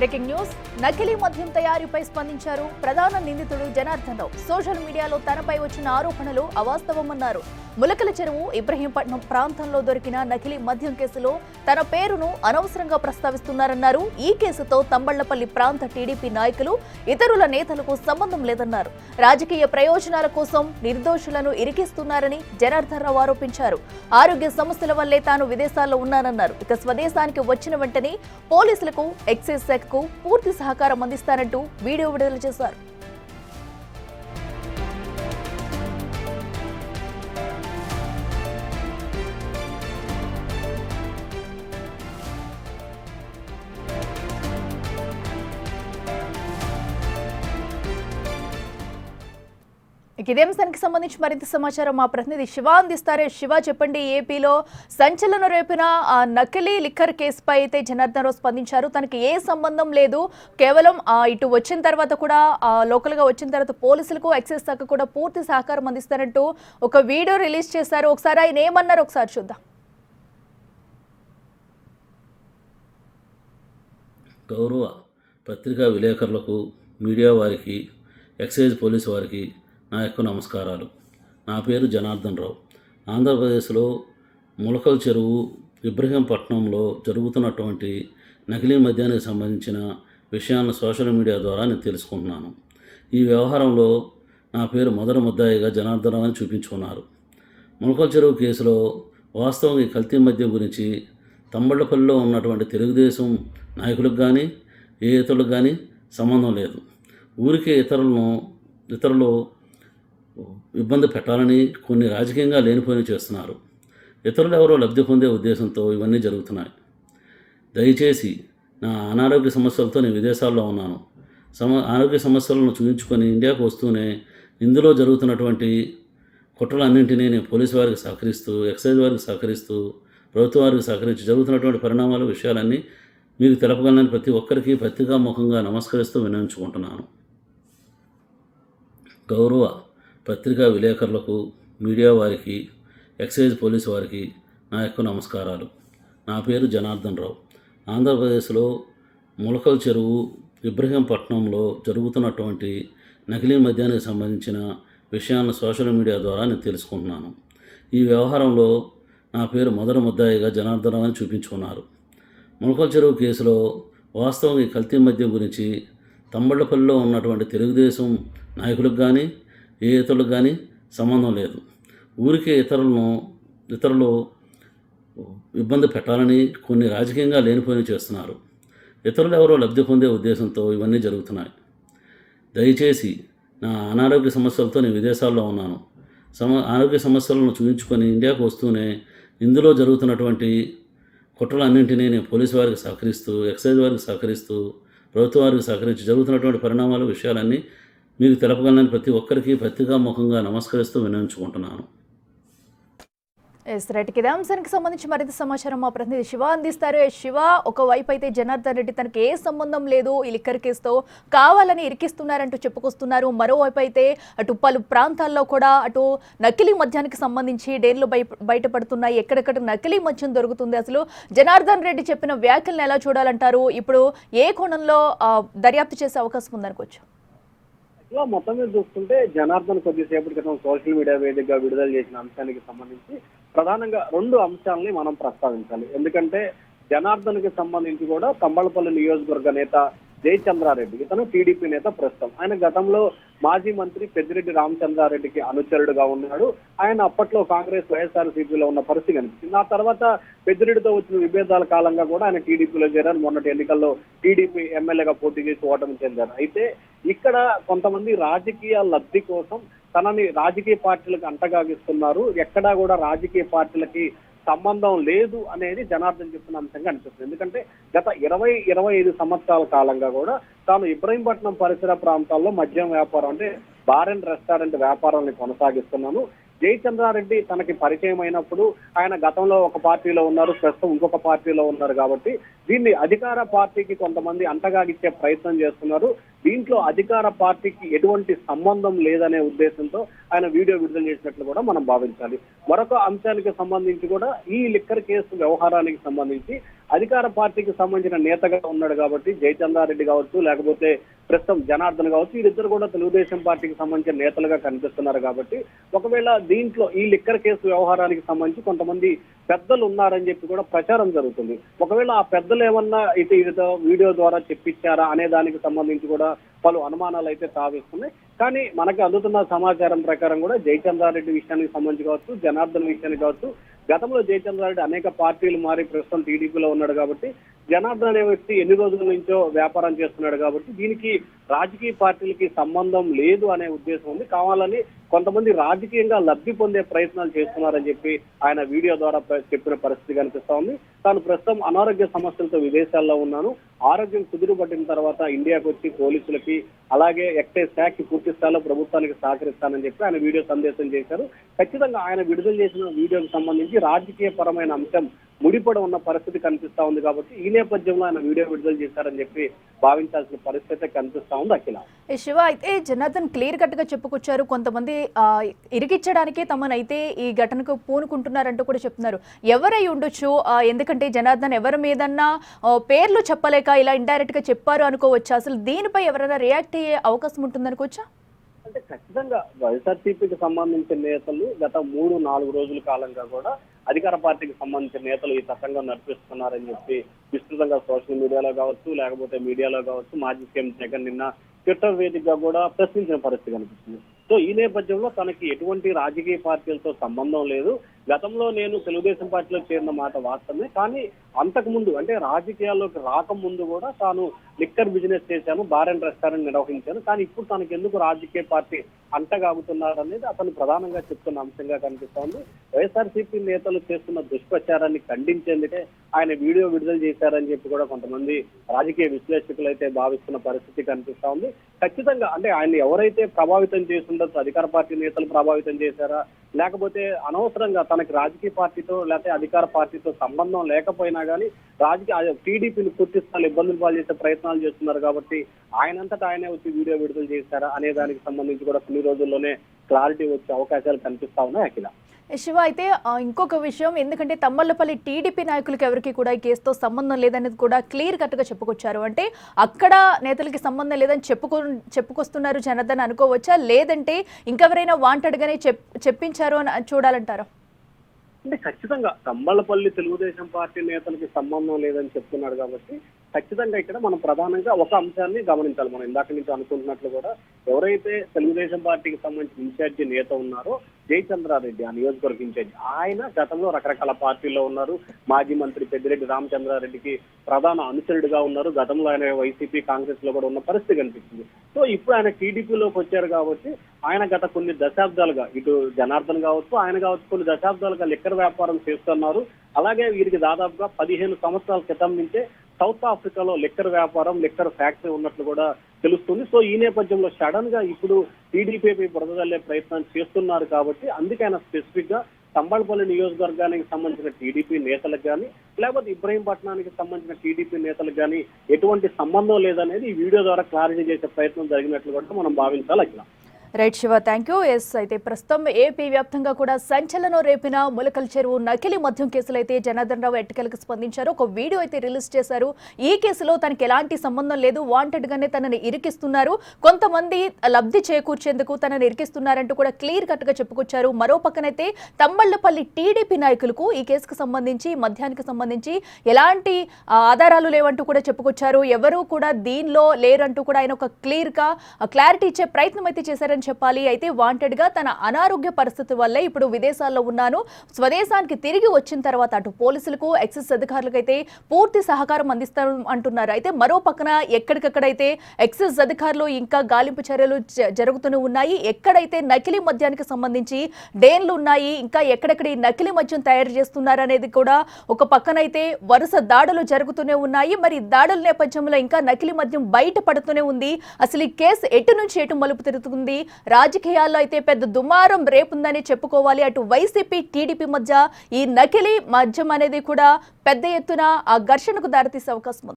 Breaking news నకిలీ మద్యం తయారీపై స్పందించారు ప్రధాన నిందితుడు జనార్దన్ రావు. సోషల్ మీడియాలో తనపై వచ్చిన ఆరోపణలు అవాస్తవమన్నారు. ములకల చెరువు ఇబ్రహీంపట్నం ప్రాంతంలో దొరికిన నకిలీ మద్యం కేసులో తన పేరును అనవసరంగా ప్రస్తావిస్తున్నారన్నారు. ఈ కేసుతో తంబళ్లపల్లి ప్రాంత టీడీపీ నాయకులు ఇతరుల నేతలకు సంబంధం లేదన్నారు. రాజకీయ ప్రయోజనాల కోసం నిర్దోషులను ఇరికిస్తున్నారని జనార్దన్ రావు ఆరోపించారు. ఆరోగ్య సమస్యల వల్లే తాను విదేశాల్లో ఉన్నానన్నారు. ఇక స్వదేశానికి వచ్చిన వెంటనే పోలీసులకు ఎక్సైజ్ శాఖకు పూర్తి సహకారం అందిస్తానంటూ వీడియో విడుదల చేశారు. ఇదే అంశానికి సంబంధించి మరింత సమాచారం మా ప్రతినిధి శివ అందిస్తారు. శివ, చెప్పండి, ఏపీలో సంచలనం రేపిన నకిలీ లిక్కర్ కేసుపై అయితే జనార్దన్ రావు స్పందించారు. తనకి ఏ సంబంధం లేదు, కేవలం ఇటు వచ్చిన తర్వాత కూడా లోకల్ గా వచ్చిన తర్వాత పోలీసులకు ఎక్సైజ్ శాఖ కూడా పూర్తి సహకారం అందిస్తారంటూ ఒక వీడియో రిలీజ్ చేశారు. ఒకసారి ఆయన ఏమన్నారు ఒకసారి చూద్దాం. గౌరవ పత్రికా విలేకరులకు, మీడియా వారికి, ఎక్సైజ్ పోలీసు వారికి నా యొక్క నమస్కారాలు. నా పేరు జనార్దన్ రావు. ఆంధ్రప్రదేశ్లో ములకల చెరువు ఇబ్రహీంపట్నంలో జరుగుతున్నటువంటి నకిలీ మద్యానికి సంబంధించిన విషయాన్ని సోషల్ మీడియా ద్వారా నేను తెలుసుకుంటున్నాను. ఈ వ్యవహారంలో నా పేరు మొదటి ముద్దాయిగా జనార్దన్ రావు అని చూపించుకున్నారు. ములకల చెరువు కేసులో వాస్తవంగా ఈ కల్తీ మద్యం గురించి తంబళ్లపల్లిలో ఉన్నటువంటి తెలుగుదేశం నాయకులకు కానీ ఏ ఇతరులకు కానీ సంబంధం లేదు. ఊరికే ఇతరులు ఇబ్బంది పెట్టాలని కొన్ని రాజకీయంగా లేనిపోయినవి చేస్తున్నారు. ఇతరులు ఎవరో లబ్ధి పొందే ఉద్దేశంతో ఇవన్నీ జరుగుతున్నాయి. దయచేసి నా అనారోగ్య సమస్యలతో నేను విదేశాల్లో ఉన్నాను. ఆరోగ్య సమస్యలను చూపించుకొని ఇండియాకు వస్తూనే ఇందులో జరుగుతున్నటువంటి కుట్రలన్నింటినీ నేను పోలీసు వారికి సహకరిస్తూ, ఎక్సైజ్ వారికి సహకరిస్తూ, ప్రభుత్వ వారికి సహకరించి జరుగుతున్నటువంటి పరిణామాలు, విషయాలన్నీ మీకు తెలపగలని ప్రతి ఒక్కరికి పత్రికాముఖంగా నమస్కరిస్తూ వినియోగించుకుంటున్నాను. గౌరవ పత్రికా విలేకరులకు, మీడియా వారికి, ఎక్సైజ్ పోలీసు వారికి నా యొక్క నమస్కారాలు. నా పేరు జనార్దన్ రావు. ఆంధ్రప్రదేశ్లో ములకల చెరువు ఇబ్రహీంపట్నంలో జరుగుతున్నటువంటి నకిలీ మద్యానికి సంబంధించిన విషయాన్ని సోషల్ మీడియా ద్వారా నేను తెలుసుకుంటున్నాను. ఈ వ్యవహారంలో నా పేరు మొదటి ముద్దాయిగా జనార్దన్ రావు అని చూపించుకున్నారు. ములకల చెరువు కేసులో వాస్తవంగా ఈ కల్తీ మద్యం గురించి తంబళ్లపల్లిలో ఉన్నటువంటి తెలుగుదేశం నాయకులకు కానీ ఏ ఇతరులకు కానీ సంబంధం లేదు. ఊరికే ఇతరులు ఇబ్బంది పెట్టాలని కొన్ని రాజకీయంగా లేనిపోయినవి చేస్తున్నారు. ఇతరులు ఎవరో లబ్ధి పొందే ఉద్దేశంతో ఇవన్నీ జరుగుతున్నాయి. దయచేసి నా అనారోగ్య సమస్యలతో నేను విదేశాల్లో ఉన్నాను. ఆరోగ్య సమస్యలను చూపించుకొని ఇండియాకు వస్తూనే ఇందులో జరుగుతున్నటువంటి కుట్రలన్నింటినీ నేను పోలీసు వారికి సహకరిస్తూ, ఎక్సైజ్ వారికి సహకరిస్తూ, ప్రభుత్వ వారికి సహకరించి జరుగుతున్నటువంటి పరిణామాలు, విషయాలన్నీ మీకు తెలపగలని ప్రతి ఒక్కరికి పత్రికాముఖంగా నమస్కరిస్తూ వినియోగించుకుంటున్నాను. ఇదే అంశానికి సంబంధించి మరింత సమాచారం మా ప్రతినిధి శివ అందిస్తారు. శివ, ఒకవైపు అయితే జనార్దన్ రెడ్డి తనకి ఏ సంబంధం లేదు ఈ లిక్కర్ కేసుతో, కావాలని ఇరికిస్తున్నారంటూ చెప్పుకొస్తున్నారు. మరోవైపు అయితే అటు పలు ప్రాంతాల్లో కూడా అటు నకిలీ మద్యానికి సంబంధించి డేర్లు బయటపడుతున్నాయి. ఎక్కడెక్కడ నకిలీ మద్యం దొరుకుతుంది, అసలు జనార్దన్ రెడ్డి చెప్పిన వ్యాఖ్యలను ఎలా చూడాలంటారు? ఇప్పుడు ఏ కోణంలో దర్యాప్తు చేసే అవకాశం ఉందనుకోవచ్చు? మొత్తం మీద చూస్తుంటే జనార్దన్ కొద్దిసేపటి క్రితం సోషల్ మీడియా వేదికగా విడుదల చేసిన అంశానికి సంబంధించి ప్రధానంగా రెండు అంశాలని మనం ప్రస్తావించాలి. ఎందుకంటే జనార్దన్ కి సంబంధించి కూడా తంబళ్లపల్లి నియోజకవర్గ నేత జయచంద్రారెడ్డి, ఇతను టీడీపీ నేత ప్రస్తుతం. ఆయన గతంలో మాజీ మంత్రి పెద్దిరెడ్డి రామచంద్రారెడ్డికి అనుచరుడుగా ఉన్నాడు. ఆయన అప్పట్లో కాంగ్రెస్ వైఎస్ఆర్సీపీలో ఉన్న పరిస్థితి కనిపిస్తుంది. ఆ తర్వాత పెద్దిరెడ్డితో వచ్చిన విభేదాల కాలంగా కూడా ఆయన టీడీపీలో చేరారు. మొన్నటి ఎన్నికల్లో టీడీపీ ఎమ్మెల్యేగా పోటీ చేసి ఓటమి చెందారు. అయితే ఇక్కడ కొంతమంది రాజకీయ లబ్ధి కోసం తనని రాజకీయ పార్టీలకు అంటగాగిస్తున్నారు. ఎక్కడా కూడా రాజకీయ పార్టీలకి సంబంధం లేదు అనేది జనార్దన్ చెప్తున్న అంశంగా అనిపిస్తుంది. ఎందుకంటే గత 20-25 సంవత్సరాల కాలంగా కూడా తాను ఇబ్రహీంపట్నం పరిసర ప్రాంతాల్లో మద్యం వ్యాపారం అంటే బార్ అండ్ రెస్టారెంట్ వ్యాపారాన్ని కొనసాగిస్తున్నాను. జయచంద్రారెడ్డి తనకి పరిచయం అయినప్పుడు ఆయన గతంలో ఒక పార్టీలో ఉన్నారు, ప్రస్తుతం ఇంకొక పార్టీలో ఉన్నారు. కాబట్టి దీన్ని అధికార పార్టీకి కొంతమంది అంటగాగిచ్చే ప్రయత్నం చేస్తున్నారు. దీంట్లో అధికార పార్టీకి ఎటువంటి సంబంధం లేదనే ఉద్దేశంతో ఆయన వీడియో విడుదల చేసినట్లు కూడా మనం భావించాలి. మరొక అంశానికి సంబంధించి కూడా ఈ లిక్కర్ కేసు వ్యవహారానికి సంబంధించి అధికార పార్టీకి సంబంధించిన నేతగా ఉన్నాడు కాబట్టి జయచంద్రారెడ్డి కావచ్చు, లేకపోతే ప్రస్తుతం జనార్దన్ కావచ్చు, వీరిద్దరు కూడా తెలుగుదేశం పార్టీకి సంబంధించిన నేతలుగా కనిపిస్తున్నారు కాబట్టి ఒకవేళ దీంట్లో ఈ లిక్కర్ కేసు వ్యవహారానికి సంబంధించి కొంతమంది పెద్దలు ఉన్నారని చెప్పి కూడా ప్రచారం జరుగుతుంది. ఒకవేళ ఆ పెద్దలు ఏమన్నా ఇటు వీడియో ద్వారా చెప్పించారా అనే దానికి సంబంధించి కూడా పలు అనుమానాలు అయితే తావిస్తున్నాయి. కానీ మనకి అందుతున్న సమాచారం ప్రకారం కూడా జయచంద్రారెడ్డి విషయానికి సంబంధించి కావచ్చు, జనార్దన్ విషయానికి కావచ్చు, గతంలో జయచంద్రారెడ్డి అనేక పార్టీలు మారి ప్రస్తుతం టీడీపీలో ఉన్నాడు కాబట్టి జనార్దన్ అనే వ్యక్తి ఎన్ని రోజుల నుంచో వ్యాపారం చేస్తున్నాడు కాబట్టి దీనికి రాజకీయ పార్టీలకి సంబంధం లేదు అనే ఉద్దేశం ఉంది. కావాలని కొంతమంది రాజకీయంగా లబ్ధి పొందే ప్రయత్నాలు చేస్తున్నారని చెప్పి ఆయన వీడియో ద్వారా చెప్పిన పరిస్థితి కనిపిస్తా ఉంది. తాను ప్రస్తుతం అనారోగ్య సమస్యలతో విదేశాల్లో ఉన్నాను, ఆరోగ్యం కుదురుపట్టిన తర్వాత ఇండియాకు వచ్చి పోలీసులకి అలాగే ఎక్సైజ్ శాఖకి పూర్తి స్థాయిలో ప్రభుత్వానికి సహకరిస్తానని చెప్పి ఆయన వీడియో సందేశం చేశారు. ఖచ్చితంగా ఆయన విడుదల చేసిన వీడియోకి సంబంధించి రాజకీయ పరమైన అంశం ముడిపడి ఉన్న పరిస్థితి కనిపిస్తా ఉంది కాబట్టి ఈ నేపథ్యంలో ఆయన వీడియో విడుదల చేశారని చెప్పి భావించాల్సిన పరిస్థితి కనిపిస్తా ఉంది. అఖిల శివ, అయితే జనార్దన్ క్లియర్ కట్ గా చెప్పుకొచ్చారు, కొంతమంది ఇరికిచ్చడానికి తమనైతే ఈ ఘటనకు పూనుకుంటున్నారంటూ కూడా చెప్తున్నారు. ఎవరై ఉండొచ్చు? ఎందుకంటే జనార్దన్ ఎవరి మీదన్నా పేర్లు చెప్పలేక ఇలా ఇండైరెక్ట్ గా చెప్పారు అనుకోవచ్చు. అసలు దీనిపై ఎవరైనా రియాక్ట్ అయ్యే అవకాశం ఉంటుందనుకోవచ్చా? అంటే ఖచ్చితంగా వైఎస్ఆర్సీపీకి సంబంధించిన నేతలు గత 3-4 రోజుల కాలంగా కూడా అధికార పార్టీకి సంబంధించిన నేతలు ఈ తతంగం నడిపిస్తున్నారని చెప్పి విస్తృతంగా సోషల్ మీడియాలో కావచ్చు, లేకపోతే మీడియాలో కావచ్చు, మాజీ సీఎం జగన్ నిన్న ట్విట్టర్ వేదికగా కూడా ప్రశ్నించిన పరిస్థితి కనిపిస్తుంది. సో ఈ నేపథ్యంలో తనకి ఎటువంటి రాజకీయ పార్టీలతో సంబంధం లేదు, గతంలో నేను తెలుగుదేశం పార్టీలో చేరిన మాట వాస్తవమే, కానీ అంతకుముందు అంటే రాజకీయాల్లోకి రాకముందు కూడా తాను లిక్కర్ బిజినెస్ చేశాను, బార్ అండ్ రెస్టారెంట్ నిర్వహించాను, కానీ ఇప్పుడు తనకి ఎందుకు రాజకీయ పార్టీ అంటగాగుతున్నారు అనేది అతను ప్రధానంగా చెప్తున్న అంశంగా కనిపిస్తోంది. వైఎస్ఆర్సీపీ నేతలు చేస్తున్న దుష్ప్రచారాన్ని ఖండించేందుకే ఆయన వీడియో విడుదల చేశారని చెప్పి కూడా కొంతమంది రాజకీయ విశ్లేషకులు అయితే భావిస్తున్న పరిస్థితి కనిపిస్తా ఉంది. ఖచ్చితంగా అంటే ఆయన ఎవరైతే ప్రభావితం చేస్తుండొచ్చు, అధికార పార్టీ నేతలు ప్రభావితం చేశారా, లేకపోతే అనవసరంగా తనకి రాజకీయ పార్టీతో లేకపోతే అధికార పార్టీతో సంబంధం లేకపోయినా కానీ రాజకీయ టీడీపీని పూర్తి స్థాయిలో ఇబ్బందులు పాలు చేసే ప్రయత్నాలు చేస్తున్నారు కాబట్టి ఆయనంతటా ఆయనే వచ్చి వీడియో విడుదల చేశారా అనే దానికి సంబంధించి కూడా కొన్ని రోజుల్లోనే క్లారిటీ వచ్చే అవకాశాలు కనిపిస్తా ఉన్నాయి. అఖిల శివ, అయితే ఇంకొక విషయం, ఎందుకంటే తమ్మళ్లపల్లి టీడీపీ నాయకులకి ఎవరికి కూడా ఈ కేసుతో సంబంధం లేదనేది కూడా క్లియర్ కట్ గా చెప్పుకొచ్చారు. అంటే అక్కడ నేతలకి సంబంధం లేదని చెప్పుకొస్తున్నారు జనార్దన్ అనుకోవచ్చా, లేదంటే ఇంకెవరైనా వాంటెడ్ గానే చెప్పించారు అని చూడాలంటారా? అంటే ఖచ్చితంగా తమ్మళ్లపల్లి తెలుగుదేశం పార్టీ నేతలకి సంబంధం లేదని చెప్తున్నాడు కాబట్టి ఖచ్చితంగా ఇక్కడ మనం ప్రధానంగా ఒక అంశాన్ని గమనించాలి. మనం ఇందాక నుంచి అనుకుంటున్నట్లు కూడా ఎవరైతే తెలుగుదేశం పార్టీకి సంబంధించిన ఇన్ఛార్జి నేత ఉన్నారో జయచంద్రారెడ్డి, ఆ నియోజకవర్గ ఇన్ఛార్జి, ఆయన గతంలో రకరకాల పార్టీల్లో ఉన్నారు. మాజీ మంత్రి పెద్దిరెడ్డి రామచంద్రారెడ్డికి ప్రధాన అనుచరుడిగా ఉన్నారు. గతంలో ఆయన వైసీపీ, కాంగ్రెస్ లో కూడా ఉన్న పరిస్థితి కనిపిస్తుంది. సో ఇప్పుడు ఆయన టీడీపీలోకి వచ్చారు కాబట్టి ఆయన గత కొన్ని దశాబ్దాలుగా ఇటు జనార్దన్ కావచ్చు, ఆయన కావచ్చు, కొన్ని దశాబ్దాలుగా లిక్కర్ వ్యాపారం చేస్తున్నారు. అలాగే వీరికి దాదాపుగా 15 సంవత్సరాల క్రితం నుంచే సౌత్ ఆఫ్రికాలో లిక్కర్ వ్యాపారం, లిక్కర్ ఫ్యాక్టరీ ఉన్నట్లు కూడా తెలుస్తుంది. సో ఈ నేపథ్యంలో సడన్ గా ఇప్పుడు టీడీపీపై బురదజల్లే ప్రయత్నం చేస్తున్నారు కాబట్టి అందుకే ఆయన స్పెసిఫిక్ గా తంబళపల్లి నియోజకవర్గానికి సంబంధించిన టీడీపీ నేతలకు కానీ లేకపోతే ఇబ్రహీంపట్నానికి సంబంధించిన టీడీపీ నేతలకు కానీ ఎటువంటి సంబంధం లేదనేది ఈ వీడియో ద్వారా క్లారిటీ చేసే ప్రయత్నం జరిగినట్లు కూడా మనం భావించాలి. అట్లా right Shiva, thank you. Yes, అయితే ప్రస్తుతం ఏపీ వ్యాప్తంగా కూడా సంచలనం రేపిన ములకల్ చెరువు నకిలీ మద్యం కేసులో అయితే జనార్దన్ రావు ఎట్టకేలకు స్పందించారు. ఒక వీడియో అయితే రిలీజ్ చేశారు. ఈ కేసులో తనకి ఎలాంటి సంబంధం లేదు, వాంటెడ్ గానే తనని ఇరికిస్తున్నారు, కొంతమంది లబ్ధి చేకూర్చేందుకు తనని ఇరికిస్తున్నారంటూ కూడా క్లియర్ కట్ గా చెప్పుకొచ్చారు. మరో పక్కనైతే తమ్మళ్లపల్లి టీడీపీ నాయకులకు ఈ కేసుకు సంబంధించి, మద్యానికి సంబంధించి ఎలాంటి ఆధారాలు లేవంటూ కూడా చెప్పుకొచ్చారు. ఎవరూ కూడా దీనిలో లేరంటూ కూడా ఆయన ఒక క్లారిటీ ఇచ్చే ప్రయత్నం అయితే చేశారని చెప్పాలి. అయితే వాంటెడ్ గా తన అనారోగ్య పరిస్థితి వల్ల ఇప్పుడు విదేశాల్లో ఉన్నాను, స్వదేశానికి తిరిగి వచ్చిన తర్వాత అటు పోలీసులకు, ఎక్సైజ్ అధికారులకు అయితే పూర్తి సహకారం అందిస్తారు అంటున్నారు. అయితే మరో పక్కన ఎక్కడికక్కడైతే ఎక్సైజ్ అధికారులు ఇంకా గాలింపు చర్యలు జరుగుతూనే ఉన్నాయి. ఎక్కడైతే నకిలీ మద్యానికి సంబంధించి డేన్లు ఉన్నాయి, ఇంకా ఎక్కడెక్కడ ఈ నకిలీ మద్యం తయారు చేస్తున్నారు అనేది కూడా ఒక పక్కనైతే వరుస దాడులు జరుగుతూనే ఉన్నాయి. మరి దాడుల నేపథ్యంలో ఇంకా నకిలీ మద్యం బయట పడుతూనే ఉంది. అసలు ఈ కేసు ఎటు నుంచి ఎటు మలుపు తిరుగుతుంది, రాజకీయాల్లో అయితే పెద్ద దుమారం రేపుందని చెప్పుకోవాలి. అటు వైసీపీ, టీడీపీ మధ్య ఈ నకిలీ మద్యం అనేది కూడా పెద్ద ఎత్తున ఆ ఘర్షణకు దారితీసే అవకాశం ఉంది.